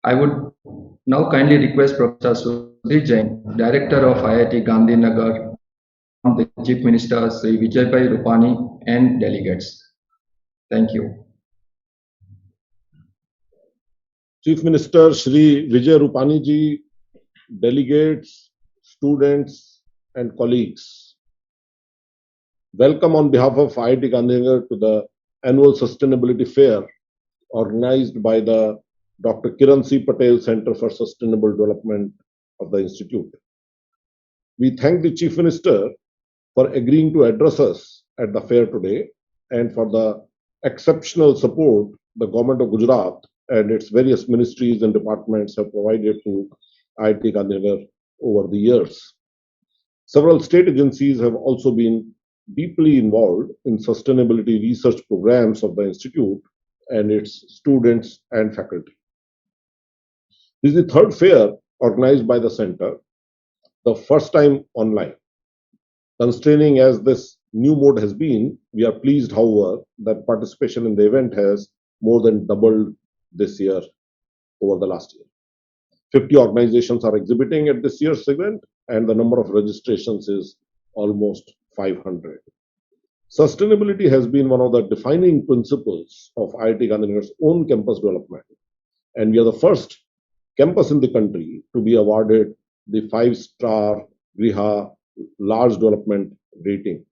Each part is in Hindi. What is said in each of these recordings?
I would now kindly request Professor Sudhir Jain, Director of IIT Gandhinagar, the Chief Minister Sri Vijaybhai Rupani and delegates. Thank you. Chief Minister Shri Vijay Rupani ji, delegates, students, and colleagues, welcome on behalf of IIT Gandhinagar to the annual Sustainability Fair organized by the Dr. Kiran C. Patel Center for Sustainable Development of the Institute. We thank the Chief Minister for agreeing to address us at the fair today and for the exceptional support the Government of Gujarat and its various ministries and departments have provided to IIT Gandhinagar over the years. Several state agencies have also been deeply involved in sustainability research programs of the Institute and its students and faculty. This is the third fair organized by the center, the first time online. Constraining as this new mode has been, we are pleased, however, that participation in the event has more than doubled this year over the last year. 50 organizations are exhibiting at this year's event, and the number of registrations is almost 500. Sustainability has been one of the defining principles of IIT Gandhinagar's own campus development, and we are the first campus in the country to be awarded the 5-star Griha large development rating.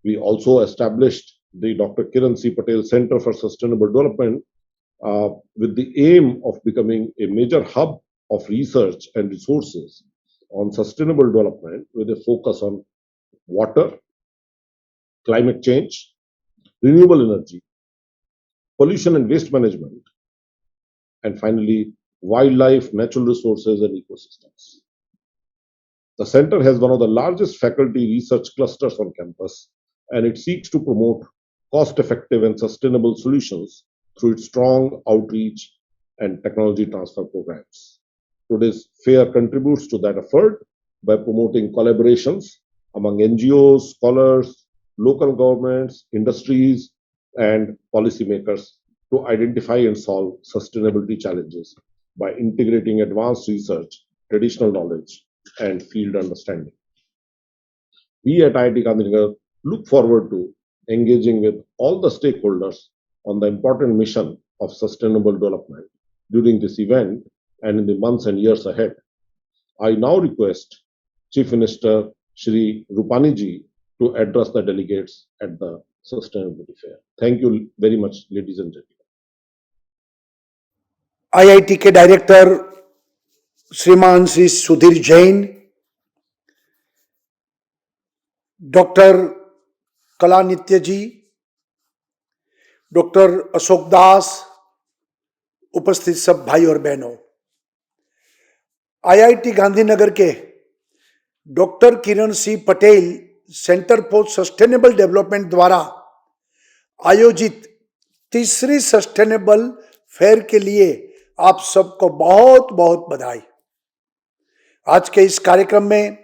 We also established the Dr. Kiran C. Patel Center for Sustainable Development with the aim of becoming a major hub of research and resources on sustainable development with a focus on water, climate change, renewable energy, pollution and waste management, and finally, wildlife, natural resources, and ecosystems. The center has one of the largest faculty research clusters on campus, and it seeks to promote cost-effective and sustainable solutions through its strong outreach and technology transfer programs. Today's fair contributes to that effort by promoting collaborations among NGOs, scholars, local governments, industries, and policymakers to identify and solve sustainability challenges by integrating advanced research, traditional knowledge, and field understanding. We at IIT Gandhinagar look forward to engaging with all the stakeholders on the important mission of sustainable development during this event and in the months and years ahead. I now request Chief Minister Shri Rupani ji to address the delegates at the Sustainability Fair. Thank you very much, ladies and gentlemen. IIT के डायरेक्टर श्रीमान श्री सुधीर जैन, डॉक्टर कलानित्य जी, डॉक्टर अशोक दास, उपस्थित सब भाई और बहनों, आईआईटी गांधीनगर के doctor Kiran C Patel centre for sustainable development द्वारा आयोजित तीसरी सस्टेनेबल फेयर के लिए आप सबको बहुत बहुत बधाई। आज के इस कार्यक्रम में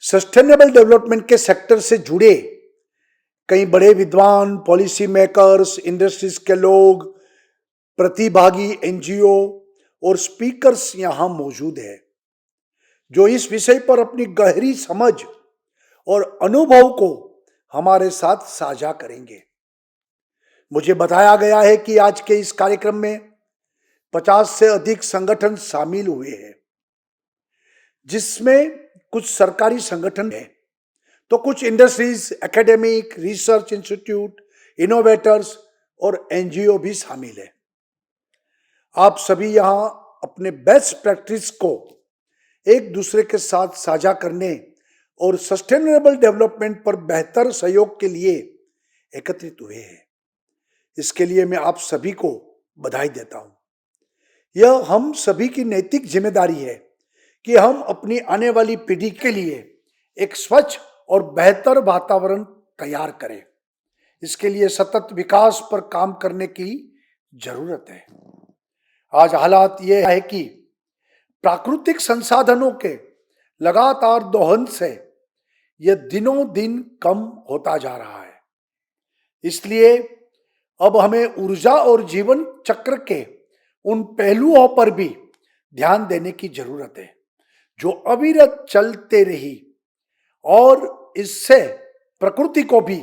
सस्टेनेबल डेवलपमेंट के सेक्टर से जुड़े कई बड़े विद्वान, पॉलिसी मेकर्स, इंडस्ट्रीज के लोग, प्रतिभागी, एनजीओ और स्पीकर्स यहां मौजूद हैं, जो इस विषय पर अपनी गहरी समझ और अनुभव को हमारे साथ साझा करेंगे। मुझे बताया गया है कि आज के इस कार्यक्रम में 50 से अधिक संगठन शामिल हुए हैं, जिसमें कुछ सरकारी संगठन हैं, तो कुछ industries, academic, research institute, innovators और एनजीओ भी शामिल है। आप सभी यहां अपने बेस्ट प्रैक्टिस को एक दूसरे के साथ साझा करने और सस्टेनेबल डेवलपमेंट पर बेहतर सहयोग के लिए एकत्रित हुए हैं। इसके लिए मैं आप सभी को बधाई देता हूं। यह हम सभी की नैतिक जिम्मेदारी है कि हम अपनी आने वाली पीढ़ी के लिए एक स्वच्छ और बेहतर वातावरण तैयार करें। इसके लिए सतत विकास पर काम करने की जरूरत है। आज हालात यह है कि प्राकृतिक संसाधनों के लगातार दोहन से यह दिनों दिन कम होता जा रहा है। इसलिए अब हमें ऊर्जा और जीवन चक्र के उन पहलुओं पर भी ध्यान देने की जरूरत है जो अविरत चलते रही और इससे प्रकृति को भी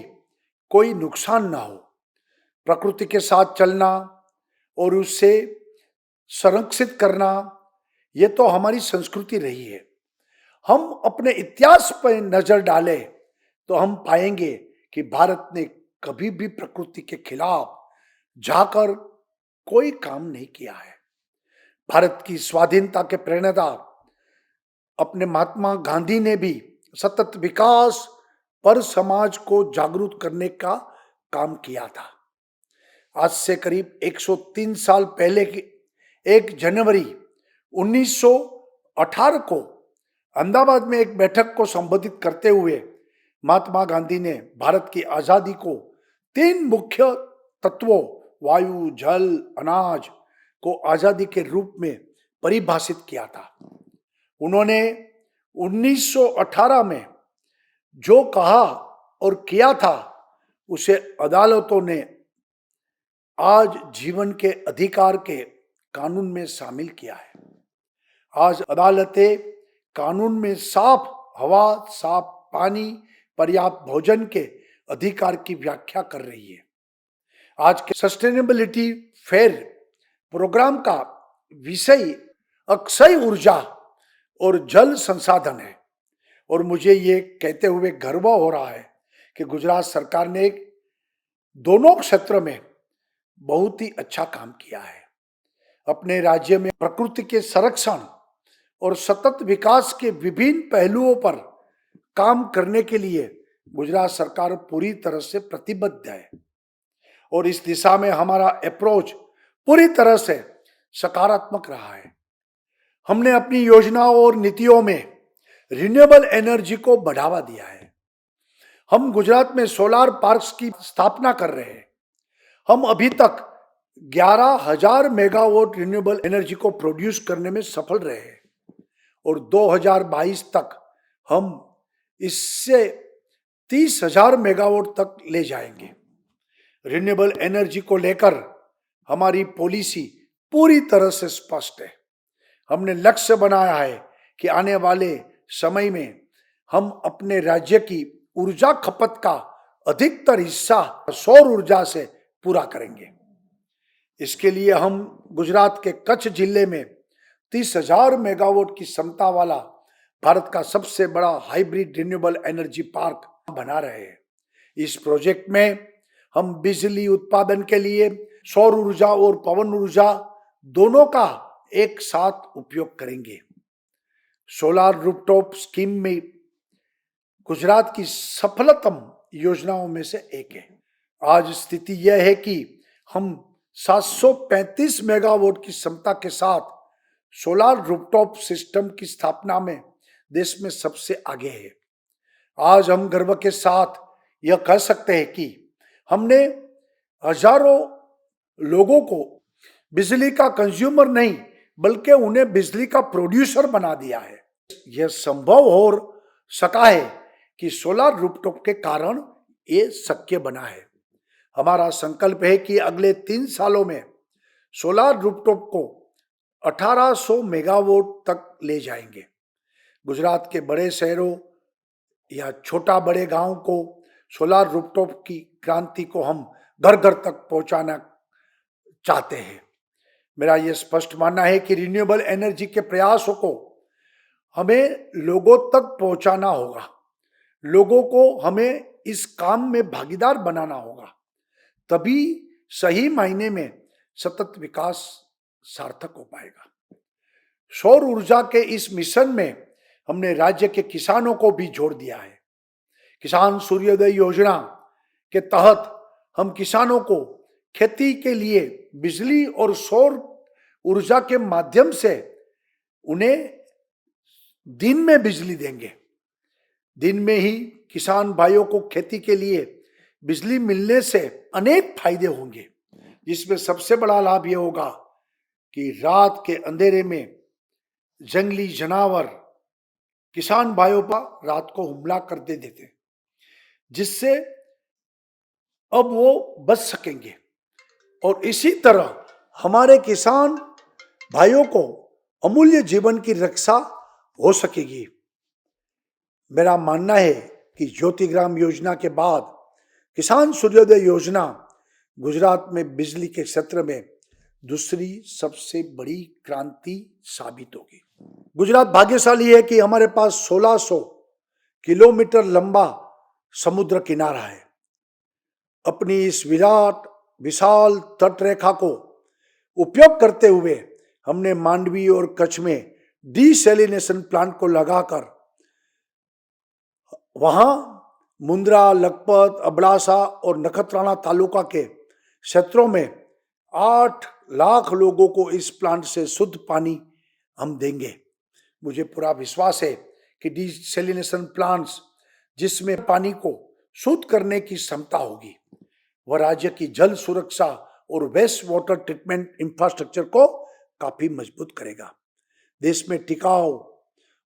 कोई नुकसान ना हो। प्रकृति के साथ चलना और उससे संरक्षित करना, यह तो हमारी संस्कृति रही है। हम अपने इतिहास पर नजर डालें तो हम पाएंगे कि भारत ने कभी भी प्रकृति के खिलाफ जाकर कोई काम नहीं किया है। भारत की स्वाधीनता के प्रणेता अपने महात्मा गांधी ने भी सतत विकास पर समाज को जागरूक करने का काम किया था। आज से करीब 103 साल पहले की 1 जनवरी 1918 को अहमदाबाद में एक बैठक को संबोधित करते हुए महात्मा गांधी ने भारत की आजादी को 3 मुख्य तत्वों वायु, जल, अनाज को आजादी के रूप में परिभाषित किया था। उन्होंने 1918 में जो कहा और किया था उसे अदालतों ने आज जीवन के अधिकार के कानून में शामिल किया है। आज अदालतें कानून में साफ हवा, साफ पानी, पर्याप्त भोजन के अधिकार की व्याख्या कर रही है। आज के सस्टेनेबिलिटी फेयर प्रोग्राम का विषय अक्षय ऊर्जा और जल संसाधन है और मुझे ये कहते हुए गर्व हो रहा है कि गुजरात सरकार ने दोनों क्षेत्र में बहुत ही अच्छा काम किया है। अपने राज्य में प्रकृति के संरक्षण और सतत विकास के विभिन्न पहलुओं पर काम करने के लिए गुजरात सरकार पूरी तरह से प्रतिबद्ध है और इस दिशा में हमारा अप्रोच पूरी तरह से सकारात्मक रहा है। हमने अपनी योजनाओं और नीतियों में रिन्यूएबल एनर्जी को बढ़ावा दिया है। हम गुजरात में सोलार पार्क्स की स्थापना कर रहे हैं। हम अभी तक 11,000 मेगावाट रिन्यूएबल एनर्जी को प्रोड्यूस करने में सफल रहे हैं और 2022 तक हम इससे 30,000 मेगावाट तक ले जाएंगे। रिन्यूएबल एनर्जी को लेकर हमारी पॉलिसी पूरी तरह से स्पष्ट है। हमने लक्ष्य बनाया है कि आने वाले समय में हम अपने राज्य की ऊर्जा खपत का अधिकतर हिस्सा सौर ऊर्जा से पूरा करेंगे। इसके लिए हम गुजरात के कच्छ जिले में 30,000 मेगावाट की क्षमता वाला भारत का सबसे बड़ा हाइब्रिड रिन्यूएबल एनर्जी पार्क बना रहे हैं। इस प्रोजेक्ट में हम बिजली उत्पादन के लिए सौर ऊर्जा और पवन ऊर्जा दोनों का एक साथ उपयोग करेंगे। सोलार रूफटॉप स्कीम में गुजरात की सफलतम योजनाओं में से एक है। आज स्थिति यह है कि हम 735 मेगावाट की क्षमता के साथ सोलार रूफटॉप सिस्टम की स्थापना में देश में सबसे आगे है। आज हम गर्व के साथ यह कह सकते हैं कि हमने हजारों लोगों को बिजली का कंज्यूमर नहीं बल्कि उन्हें बिजली का प्रोड्यूसर बना दिया है। यह संभव हो सका है कि सोलार रूफटॉप के कारण ये शक्य बना है। हमारा संकल्प है कि अगले 3 सालों में सोलार रूफटॉप को 1800 मेगावाट तक ले जाएंगे। गुजरात के बड़े शहरों या छोटा बड़े गांव को सोलार रूफटॉप की क्रांति को हम घर घर तक पहुंचाना चाहते हैं। मेरा यह स्पष्ट मानना है कि रिन्यूएबल एनर्जी के प्रयासों को हमें लोगों तक पहुंचाना होगा। लोगों को हमें इस काम में भागीदार बनाना होगा, तभी सही मायने में सतत विकास सार्थक हो पाएगा। सौर ऊर्जा के इस मिशन में हमने राज्य के किसानों को भी जोड़ दिया है। किसान सूर्योदय योजना के तहत हम किसानों को खेती के लिए बिजली और सौर ऊर्जा के माध्यम से उन्हें दिन में बिजली देंगे। दिन में ही किसान भाइयों को खेती के लिए बिजली मिलने से अनेक फायदे होंगे, जिसमें सबसे बड़ा लाभ यह होगा कि रात के अंधेरे में जंगली जानवर किसान भाइयों पर रात को हमला कर देते, जिससे अब वो बच सकेंगे। और इसी तरह हमारे किसान भाइयों को अमूल्य जीवन की रक्षा हो सकेगी। मेरा मानना है कि ज्योतिग्राम योजना के बाद किसान सूर्योदय योजना गुजरात में बिजली के क्षेत्र में दूसरी सबसे बड़ी क्रांति साबित होगी। गुजरात भाग्यशाली है कि हमारे पास 1600 किलोमीटर लंबा समुद्र किनारा है। अपनी इस विशाल तटरेखा को उपयोग करते हुए हमने मांडवी और कच्छ में डिसैलिनेशन प्लांट को लगाकर वहां मुंद्रा, लखपत, अबड़ासा और नखत्राणा तालुका के क्षेत्रों में 8 लाख लोगों को इस प्लांट से शुद्ध पानी हम देंगे। मुझे पूरा विश्वास है कि डिसैलिनेशन प्लांट्स जिसमें पानी को शुद्ध करने की क्षमता होगी, वह राज्य की जल सुरक्षा और वेस्ट वाटर ट्रीटमेंट इंफ्रास्ट्रक्चर को काफी मजबूत करेगा। देश में टिकाऊ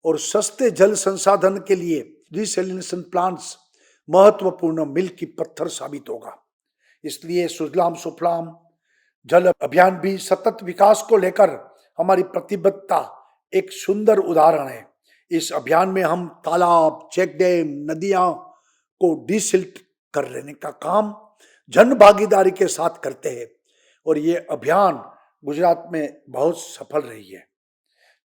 और सस्ते जल संसाधन के लिए डिसैलिनेशन प्लांट्स महत्वपूर्ण मील की पत्थर साबित होगा। इसलिए सुजलाम सुफलाम जल अभियान भी सतत विकास को लेकर हमारी प्रतिबद्धता एक सुंदर उदाहरण है। इस अभियान में हम तालाब, चेक डैम, नदियां को डिसिल्ट कर लेने का काम जन भागीदारी के साथ करते हैं और ये अभियान गुजरात में बहुत सफल रही है।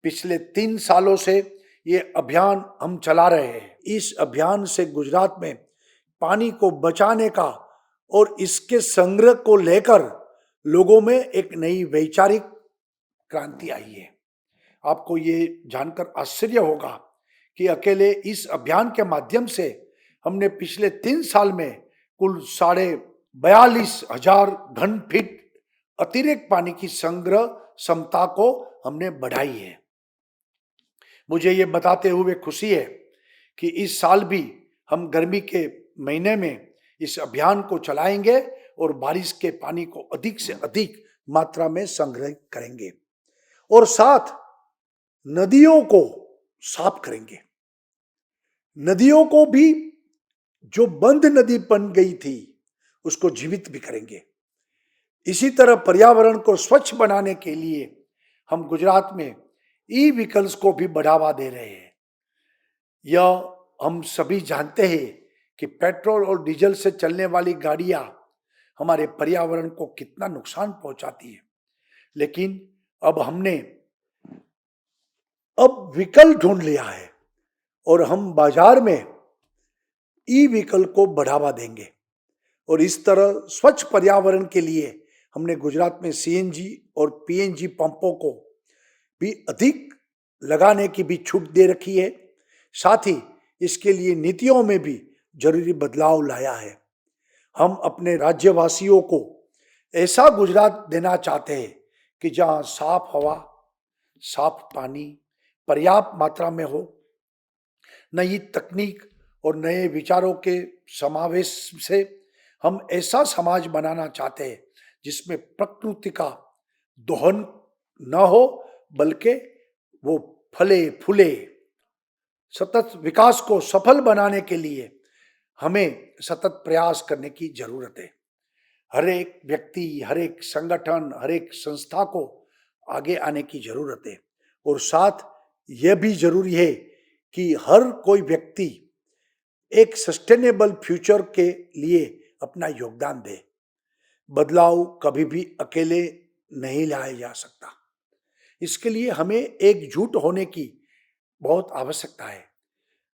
पिछले 3 सालों से ये अभियान हम चला रहे हैं। इस अभियान से गुजरात में पानी को बचाने का और इसके संग्रह को लेकर लोगों में एक नई वैचारिक क्रांति आई है। आपको ये जानकर आश्चर्य होगा कि अकेले इस अभियान के माध्यम से हमने पिछले 3 साल में कुल 42,500 घन फीट अतिरिक्त पानी की संग्रह क्षमता को हमने बढ़ाई है। मुझे ये बताते हुए खुशी है कि इस साल भी हम गर्मी के महीने में इस अभियान को चलाएंगे और बारिश के पानी को अधिक से अधिक मात्रा में संग्रह करेंगे और साथ नदियों को साफ करेंगे। नदियों को भी जो बंद नदी बन गई थी उसको जीवित भी करेंगे। इसी तरह पर्यावरण को स्वच्छ बनाने के लिए हम गुजरात में ई व्हीकल्स को भी बढ़ावा दे रहे हैं। यह हम सभी जानते हैं कि पेट्रोल और डीजल से चलने वाली गाड़ियां हमारे पर्यावरण को कितना नुकसान पहुंचाती है, लेकिन अब हमने विकल्प ढूंढ लिया है और हम बाजार में ई व्हीकल को बढ़ावा देंगे और इस तरह स्वच्छ पर्यावरण के लिए हमने गुजरात में सीएनजी और पीएनजी पंपों को भी अधिक लगाने की भी छूट दे रखी है। साथ ही इसके लिए नीतियों में भी जरूरी बदलाव लाया है। हम अपने राज्यवासियों को ऐसा गुजरात देना चाहते हैं कि जहां साफ हवा, साफ पानी पर्याप्त मात्रा में हो, नई तकनीक और नए विचारों के समावेश से हम ऐसा समाज बनाना चाहते हैं जिसमें प्रकृति का दोहन न हो बल्कि वो फले फूले। सतत विकास को सफल बनाने के लिए हमें सतत प्रयास करने की जरूरत है। हर एक व्यक्ति, हर एक संगठन, हर एक संस्था को आगे आने की जरूरत है और साथ यह भी जरूरी है कि हर कोई व्यक्ति एक सस्टेनेबल फ्यूचर के लिए अपना योगदान दे। बदलाव कभी भी अकेले नहीं लाया जा सकता। इसके लिए हमें एकजुट होने की बहुत आवश्यकता है।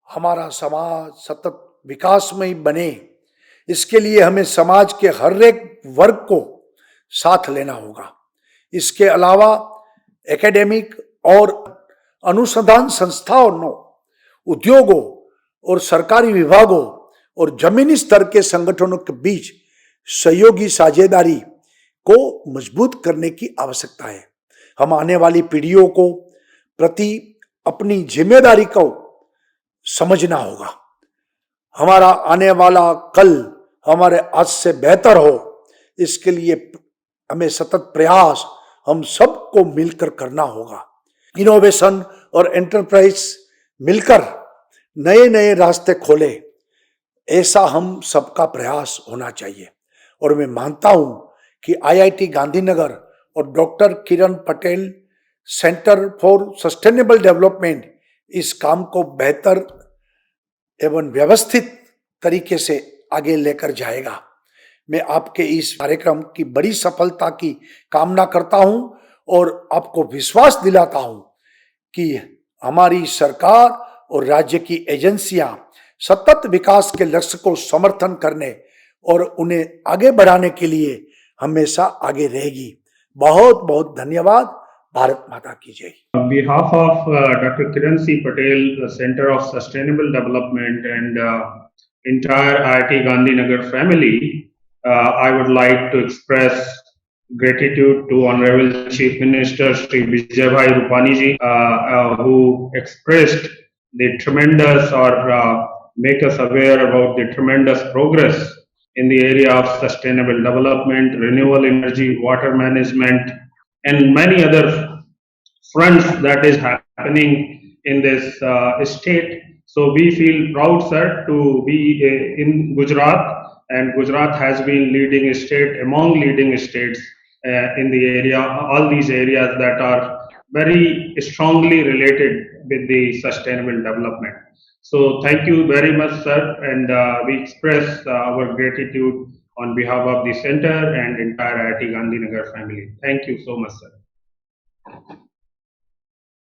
हमारा समाज सतत विकासमय बने, इसके लिए हमें समाज के हर एक वर्ग को साथ लेना होगा। इसके अलावा एकेडमिक और अनुसंधान संस्थाओं, उद्योगों और सरकारी विभागों और जमीनी स्तर के संगठनों के बीच सहयोगी साझेदारी को मजबूत करने की आवश्यकता है। हम आने वाली पीढ़ियों को प्रति अपनी जिम्मेदारी को समझना होगा। हमारा आने वाला कल हमारे आज से बेहतर हो, इसके लिए हमें सतत प्रयास हम सबको मिलकर करना होगा। इनोवेशन और एंटरप्राइज मिलकर नए नए रास्ते खोले, ऐसा हम सबका प्रयास होना चाहिए। और मैं मानता हूं कि आईआईटी गांधीनगर और doctor Kiran Patel centre for sustainable development इस काम को बेहतर एवं व्यवस्थित तरीके से आगे लेकर जाएगा। मैं आपके इस कार्यक्रम की बड़ी सफलता की कामना करता हूं और आपको विश्वास दिलाता हूं कि हमारी सरकार और राज्य की एजेंसियां सतत विकास के लक्ष्य को समर्थन करने और उन्हें आगे बढ़ाने के लिए हमेशा आगे रहेगी। बहुत बहुत धन्यवाद। भारत माता की जय। On behalf of Dr. Kiran C. Patel, the Center of Sustainable Development and entire IIT Gandhinagar family, I would like to express gratitude to Honorable Chief Minister Shri Vijay Rupani ji, who expressed the tremendous or make us aware about the tremendous progress in the area of sustainable development, renewable energy, water management, and many other fronts that is happening in this state. So we feel proud, sir, to be in Gujarat, and Gujarat has been leading state among leading states in the area, all these areas that are very strongly related with the sustainable development. So thank you very much, sir, and we express our gratitude on behalf of the center and entire IIT Gandhinagar family. Thank you so much, sir.